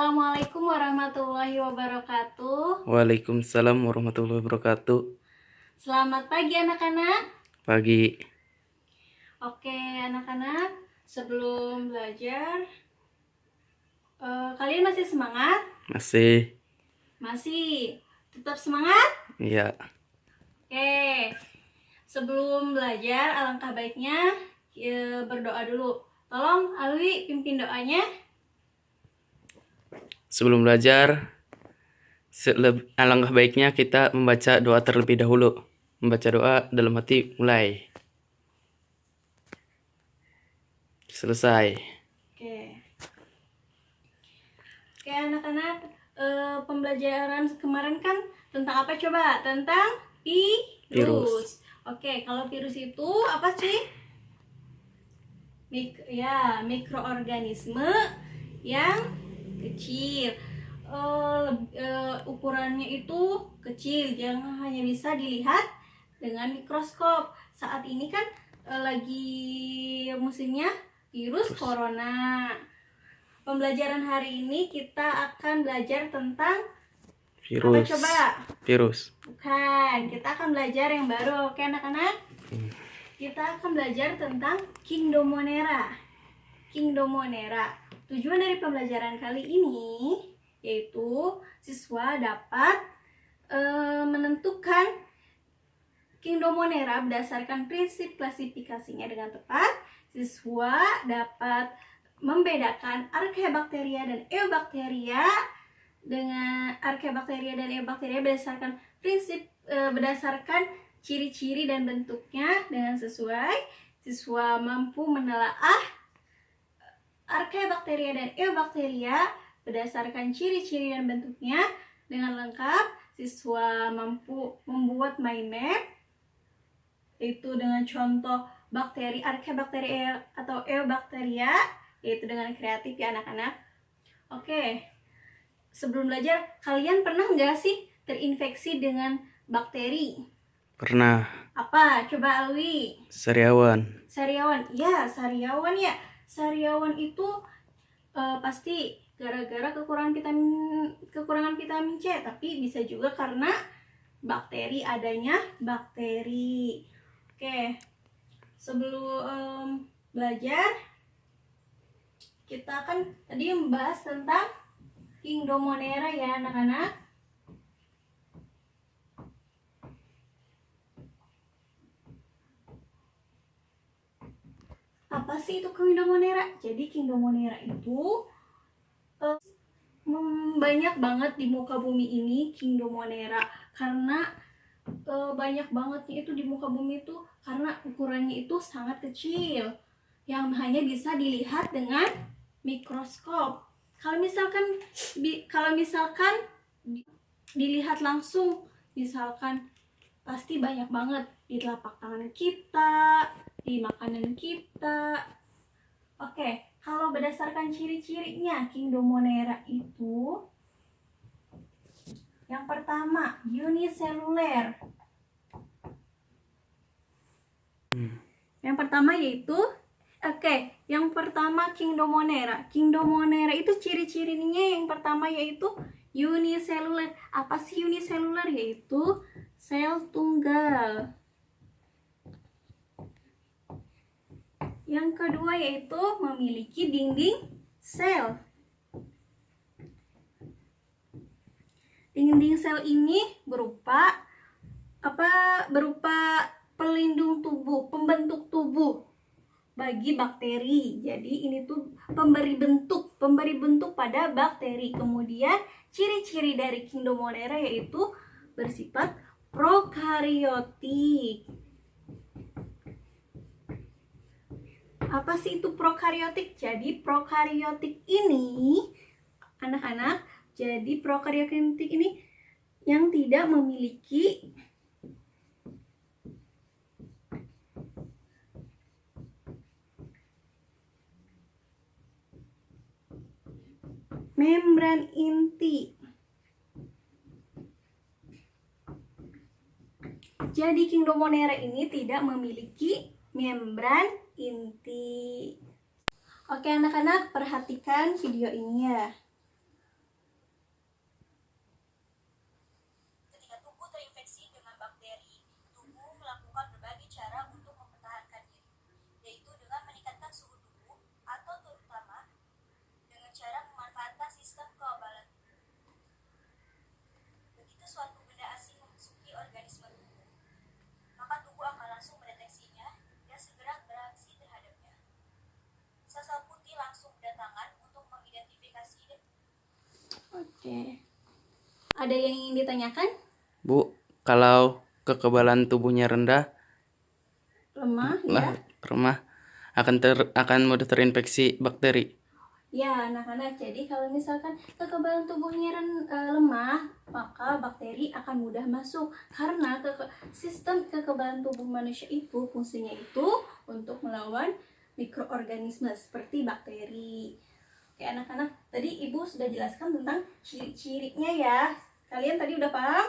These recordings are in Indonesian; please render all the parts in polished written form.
Assalamualaikum warahmatullahi wabarakatuh. Waalaikumsalam warahmatullahi wabarakatuh. Selamat pagi anak-anak. Pagi. Oke anak-anak, sebelum belajar, kalian masih semangat? Masih. Masih. Tetap semangat? Iya. Oke. Sebelum belajar, alangkah baiknya berdoa dulu. Tolong Alwi pimpin doanya. Sebelum belajar, alangkah baiknya kita membaca doa terlebih dahulu. Membaca doa dalam hati mulai. Selesai. Oke anak-anak, pembelajaran kemarin kan tentang apa coba? Tentang virus. Oke, kalau virus itu apa sih? Mikroorganisme yang kecil. Ukurannya itu kecil, jangan hanya bisa dilihat dengan mikroskop. Saat ini kan lagi musimnya virus corona. Pembelajaran hari ini kita akan belajar tentang virus. apa coba? Virus. Bukan, kita akan belajar yang baru. Oke anak-anak? Kita akan belajar tentang Kingdomonera. Tujuan dari pembelajaran kali ini yaitu siswa dapat menentukan Kingdomonera berdasarkan prinsip klasifikasinya dengan tepat. Siswa dapat membedakan Archaebacteria dan Eubacteria dengan Archaebacteria dan Eubacteria berdasarkan prinsip berdasarkan ciri-ciri dan bentuknya dengan sesuai. Siswa mampu menelaah Archaebacteria dan Eubacteria berdasarkan ciri-ciri dan bentuknya dengan lengkap. Siswa mampu membuat mind map, yaitu dengan contoh bakteri Archaebacteria atau Eubacteria, yaitu dengan kreatif ya anak-anak. Oke, sebelum belajar, kalian pernah nggak sih terinfeksi dengan bakteri? Pernah. Apa? Coba Alwi. Sariawan. Ya, sariawan ya. Sariawan itu pasti gara-gara kekurangan vitamin C, tapi bisa juga karena adanya bakteri. Oke, sebelum belajar, kita akan tadi membahas tentang Kingdomonera ya anak-anak. Apa sih itu Kingdomonera? Jadi Kingdomonera itu banyak banget di muka bumi ini Kingdomonera, karena banyak bangetnya itu di muka bumi itu karena ukurannya itu sangat kecil yang hanya bisa dilihat dengan mikroskop. Kalau misalkan dilihat langsung, misalkan pasti banyak banget di telapak tangan kita, di makanan kita. Oke, kalau berdasarkan ciri-cirinya Kingdomonera itu, yang pertama uniseluler. Yang pertama yaitu yang pertama Kingdomonera itu ciri-cirinya yang pertama yaitu uniseluler. Apa sih uniseluler? Yaitu sel tunggal. Yang kedua yaitu memiliki dinding sel. Dinding sel ini berupa pelindung tubuh, pembentuk tubuh bagi bakteri. Jadi ini tuh pemberi bentuk pada bakteri. Kemudian ciri-ciri dari Kingdomonera yaitu bersifat prokariotik. Apa sih itu prokariotik? Jadi prokariotik ini anak-anak, jadi prokariotik ini yang tidak memiliki membran inti. Jadi Kingdomonera ini tidak memiliki membran inti. Oke anak-anak, perhatikan video ini ya. Oke. Ada yang ingin ditanyakan? Bu, kalau kekebalan tubuhnya rendah, Lemah ya? remah akan mudah terinfeksi bakteri. Ya, anak-anak. Jadi kalau misalkan kekebalan tubuhnya lemah, maka bakteri akan mudah masuk. Karena sistem kekebalan tubuh manusia itu fungsinya itu untuk melawan mikroorganisme seperti bakteri. Oke, anak-anak. Tadi Ibu sudah jelaskan tentang ciri-cirinya ya. Kalian tadi udah paham?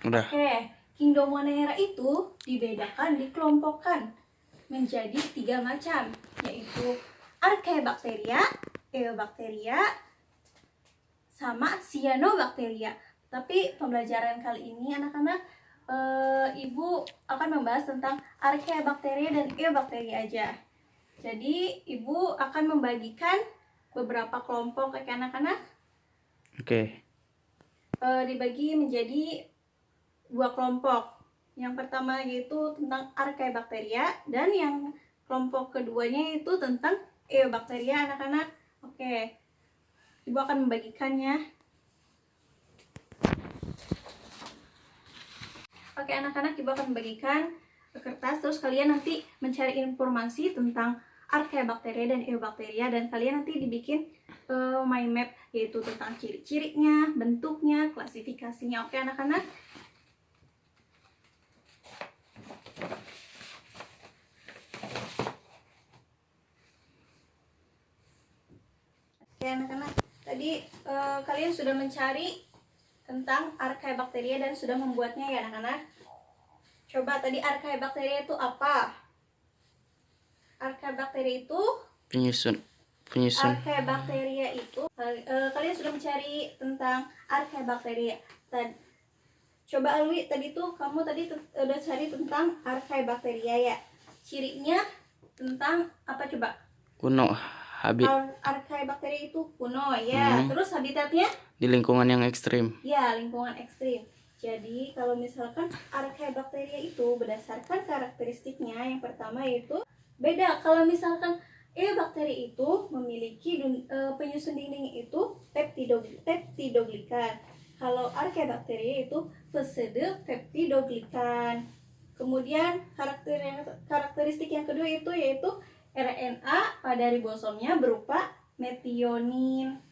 Udah. Oke, Kingdom Monera itu dibedakan, dikelompokkan menjadi 3 macam, yaitu Archaebacteria, Eubacteria, sama Cyanobacteria. Tapi pembelajaran kali ini anak-anak, Ibu akan membahas tentang Archaebacteria dan Eubacteria aja. Jadi Ibu akan membagikan beberapa kelompok ke anak-anak. Oke. Dibagi menjadi 2 kelompok. Yang pertama yaitu tentang Archaebacteria, dan yang kelompok keduanya itu tentang Eubacteria, anak-anak. Oke, Ibu akan membagikannya. Oke, anak-anak, Ibu akan membagikan kertas, terus kalian nanti mencari informasi tentang Archaebacteria dan Eubacteria, dan kalian nanti dibikin mind map, yaitu tentang ciri-cirinya, bentuknya, klasifikasinya. Oke, anak-anak. Oke, anak-anak, tadi kalian sudah mencari tentang Archaebacteria dan sudah membuatnya ya, anak-anak. Coba tadi Archaebacteria itu apa? Archaebacteria itu Penyusun. Archaebacteria itu kalian sudah mencari tentang Archaebacteria. Coba Alwi, tadi tuh kamu tadi udah cari tentang Archaebacteria ya. Cirinya tentang apa coba? Kuno. Archaebacteria itu kuno ya. Terus habitatnya? Di lingkungan yang ekstrim. Ya, lingkungan ekstrim. Jadi kalau misalkan Archaebacteria itu berdasarkan karakteristiknya, yang pertama yaitu beda. Kalau misalkan bakteri itu memiliki penyusun dinding itu peptidoglikan. Kalau Archaebacteria itu pseudo-peptidoglikan. Kemudian karakteristik yang kedua itu yaitu RNA pada ribosomnya berupa metionin.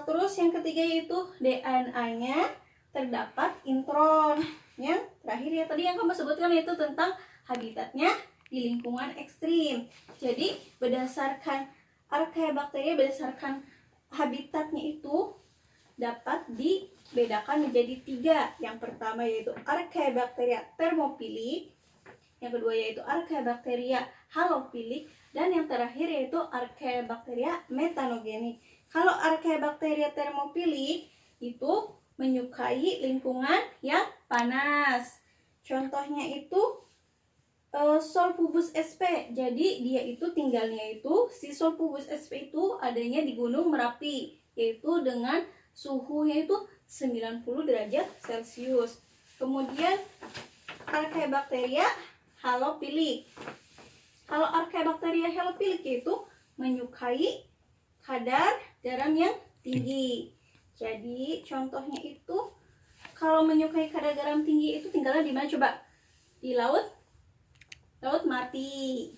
Terus yang ketiga yaitu DNA-nya terdapat intron. Yang terakhir ya tadi yang kamu sebutkan yaitu tentang habitatnya di lingkungan ekstrim. Jadi berdasarkan Archaebacteria, berdasarkan habitatnya itu dapat dibedakan menjadi 3. Yang pertama yaitu Archaebacteria thermophilic, yang kedua yaitu Archaebacteria halophilic, dan yang terakhir yaitu Archaebacteria metanogenik. Kalau Archaebacteria thermophilic itu menyukai lingkungan yang panas. Contohnya itu Solpubus sp. Jadi dia itu tinggalnya itu, si Solpubus sp itu adanya di Gunung Merapi, yaitu dengan suhunya itu 90 derajat Celcius. Kemudian Archaebacteria halophilic. Kalau Archaebacteria halophilic itu menyukai kadar garam yang tinggi. Jadi contohnya itu kalau menyukai kadar garam tinggi itu tinggalnya di mana coba? Di laut mati.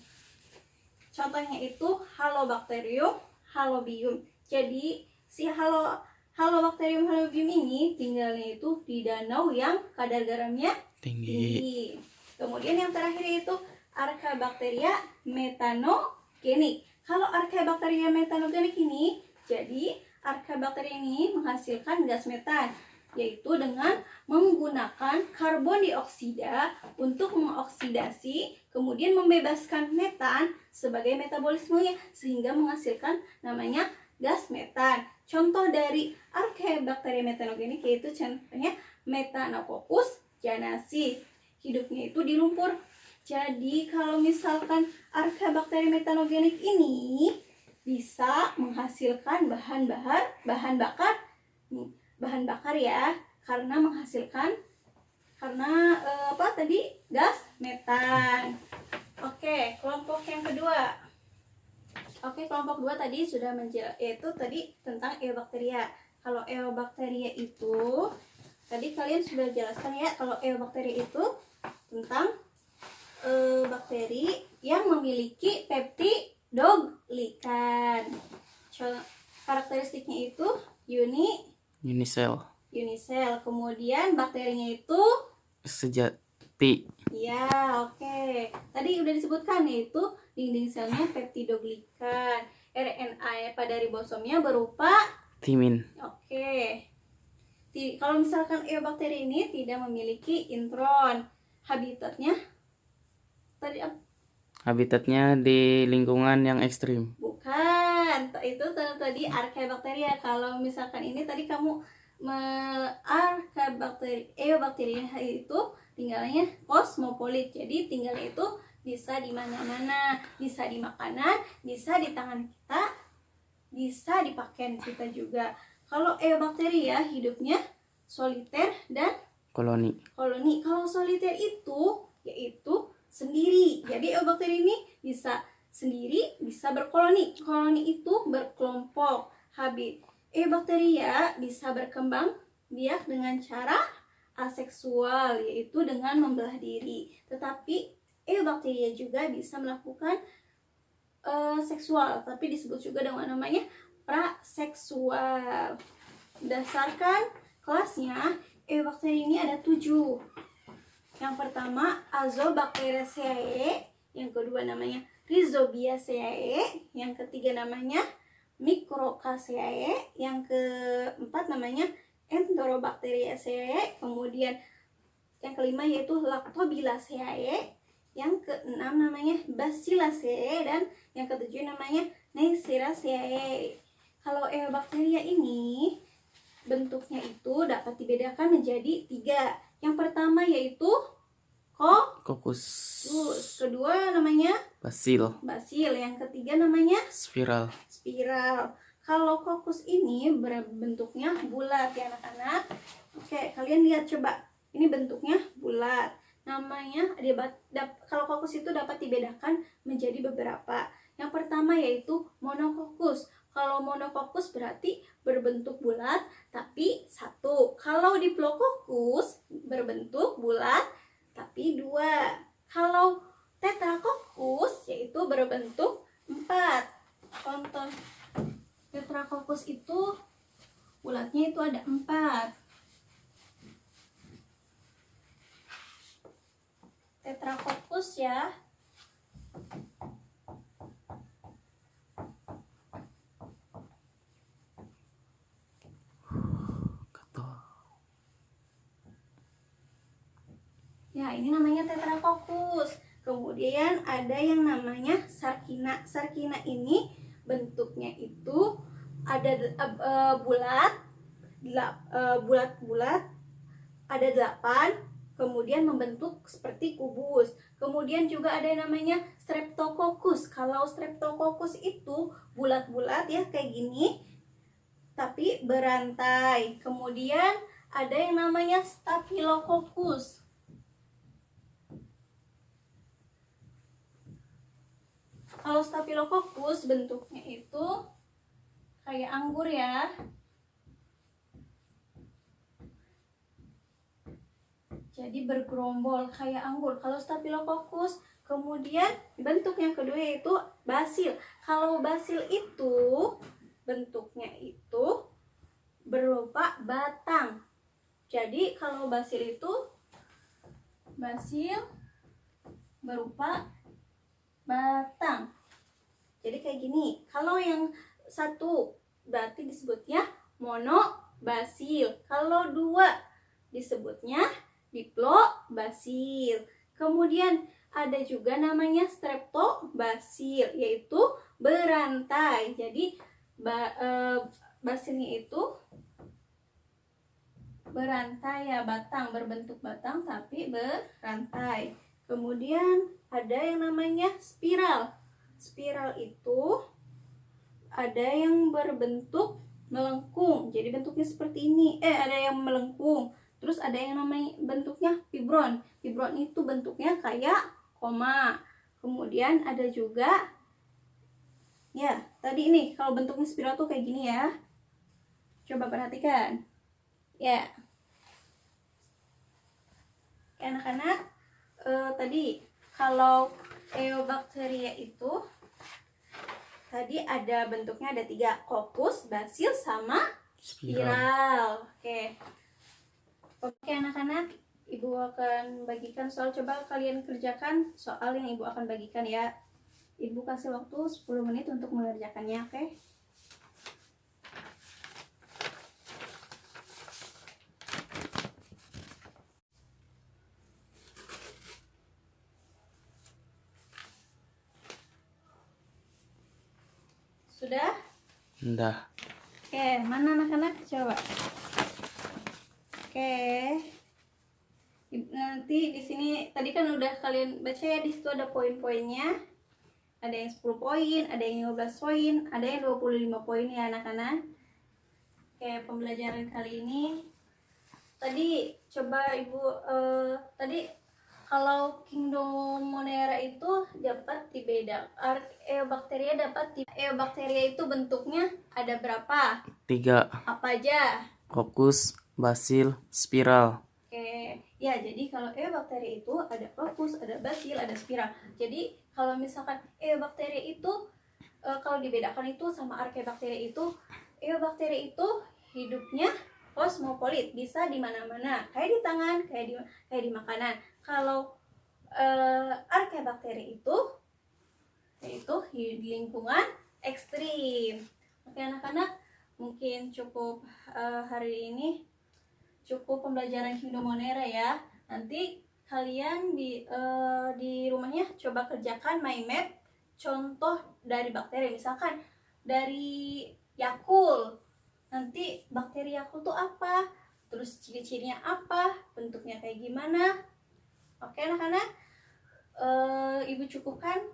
Contohnya itu Halobacterium halobium. Jadi si Halobacterium halobium ini tinggalnya itu di danau yang kadar garamnya tinggi. Kemudian yang terakhir yaitu Archaebacteria metanogenik. Kalau Archaebacteria metanogenik ini, jadi Archaebacteria ini menghasilkan gas metan, yaitu dengan menggunakan karbon dioksida untuk mengoksidasi, kemudian membebaskan metan sebagai metabolismenya, sehingga menghasilkan namanya gas metan. Contoh dari Archaebacteria metanogenik yaitu contohnya Methanococcus janasis. Hidupnya itu di lumpur. Jadi kalau misalkan Archaebacteria metanogenik ini bisa menghasilkan bahan bakar ya, karena menghasilkan gas metan. Oke, kelompok yang kedua. Oke, kelompok 2 tadi sudah yaitu tadi tentang Eubacteria. Kalau Eubacteria itu tadi kalian sudah jelaskan ya, kalau Eubacteria itu tentang bakteri yang memiliki peptidoglikan. Karakteristiknya itu Unisel. unisel. Kemudian bakterinya itu Sejati. ya, oke. Tadi udah disebutkan yaitu dinding selnya peptidoglikan. RNA pada ribosomnya berupa Timin. oke. Kalau misalkan Eubacteria ini tidak memiliki intron, habitatnya tadi apa? Habitatnya di lingkungan yang ekstrim. Bukan, itu tadi Archaebacteria. Kalau misalkan ini tadi kamu Eubacteria itu tinggalnya kosmopolit. Jadi tinggalnya itu bisa di mana-mana, bisa di makanan, bisa di tangan kita, bisa di pakaian kita juga. Kalau Eubacteria hidupnya soliter dan Koloni. Kalau soliter itu yaitu sendiri. Jadi Eubacteria ini bisa sendiri, bisa berkoloni. Koloni itu berkelompok. Eubacteria bisa berkembang biak dengan cara aseksual, yaitu dengan membelah diri. Tetapi Eubacteria juga bisa melakukan seksual, tapi disebut juga dengan namanya praseksual. Berdasarkan kelasnya, Eubacteria ini ada 7. Yang pertama Azobacteriaceae, yang kedua namanya Rhizobiaceae, yang ketiga namanya Microcaceae, yang keempat namanya Enterobacteriaceae, kemudian yang kelima yaitu Lactobacillus, yang keenam namanya Bacillus, dan yang ketujuh namanya Neisseria. Kalau Eubacteria ini bentuknya itu dapat dibedakan menjadi 3. Yang pertama yaitu Kokus. Kedua namanya Basil. Yang ketiga namanya Spiral. Kalau kokus ini bentuknya bulat ya anak-anak. Oke, kalian lihat coba. Ini bentuknya bulat. Namanya kalau kokus itu dapat dibedakan menjadi beberapa. Yang pertama yaitu monokokus. Kalau monokokus berarti berbentuk bulat tapi 1. Kalau diplococcus berbentuk bulat tapi 2. Kalau tetracoccus yaitu berbentuk 4. Contoh tetracoccus itu bulatnya itu ada 4. Tetracoccus ya. Ya, ini namanya tetracoccus. Kemudian ada yang namanya sarkina. Sarkina ini bentuknya itu ada bulat-bulat, ada 8, kemudian membentuk seperti kubus. Kemudian juga ada yang namanya streptococcus. Kalau streptococcus itu bulat-bulat ya kayak gini, tapi berantai. Kemudian ada yang namanya staphylococcus. Kalau Staphylococcus bentuknya itu kayak anggur ya. Jadi bergerombol kayak anggur. Kalau Staphylococcus, kemudian bentuk yang kedua yaitu basil. Kalau basil itu bentuknya itu berupa batang. Jadi kalau basil itu berupa batang. Jadi kayak gini. Kalau yang satu berarti disebutnya monobasil. Kalau 2 disebutnya diplobasil. Kemudian ada juga namanya streptobasil, yaitu berantai. Jadi basilnya itu berantai ya, berbentuk batang tapi berantai. Kemudian ada yang namanya spiral. Spiral itu ada yang berbentuk melengkung. Jadi bentuknya seperti ini. Ada yang melengkung. Terus ada yang namanya bentuknya fibron. Fibron itu bentuknya kayak koma. Kemudian ada juga ya, tadi ini kalau bentuknya spiral tuh kayak gini ya. Coba perhatikan. Ya. Oke, anak-anak, tadi kalau Eobacteria itu tadi ada bentuknya ada 3, Coccus, Bacillus, sama spiral. Oke anak-anak, ibu akan bagikan soal. Coba kalian kerjakan soal yang ibu akan bagikan ya. Ibu kasih waktu 10 menit untuk mengerjakannya, oke? Sudah? Udah. Oke, mana anak-anak? Coba. Oke. Nanti di sini tadi kan udah kalian baca ya, di situ ada poin-poinnya. Ada yang 10 poin, ada yang 15 poin, ada yang 25 poin ya anak-anak. Oke, pembelajaran kali ini tadi coba ibu tadi kalau Kingdomonera itu dapat dibedakan, Eobacteria itu bentuknya ada berapa? 3. Apa aja? Coccus, Bacillus, spiral. Oke, ya jadi kalau Eobacteria itu ada Coccus, ada Bacillus, ada spiral. Jadi kalau misalkan Eobacteria itu kalau dibedakan itu sama Archaebacteria itu, Eobacteria itu hidupnya kosmopolit, bisa di mana-mana, kayak di tangan, kayak di makanan. Kalau Archaebacteria itu yaitu di lingkungan ekstrim. Oke anak-anak, mungkin cukup hari ini cukup pembelajaran Kingdomonera ya. Nanti kalian di rumahnya coba kerjakan mind map contoh dari bakteri, misalkan dari Yakult. Nanti bakteri Yakult tuh apa? Terus ciri-cirinya apa? Bentuknya kayak gimana? Oke anak-anak, ibu cukupkan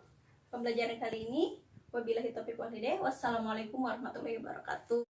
pembelajaran kali ini. Wabillahi taufiq wal hidayah. Wassalamualaikum warahmatullahi wabarakatuh.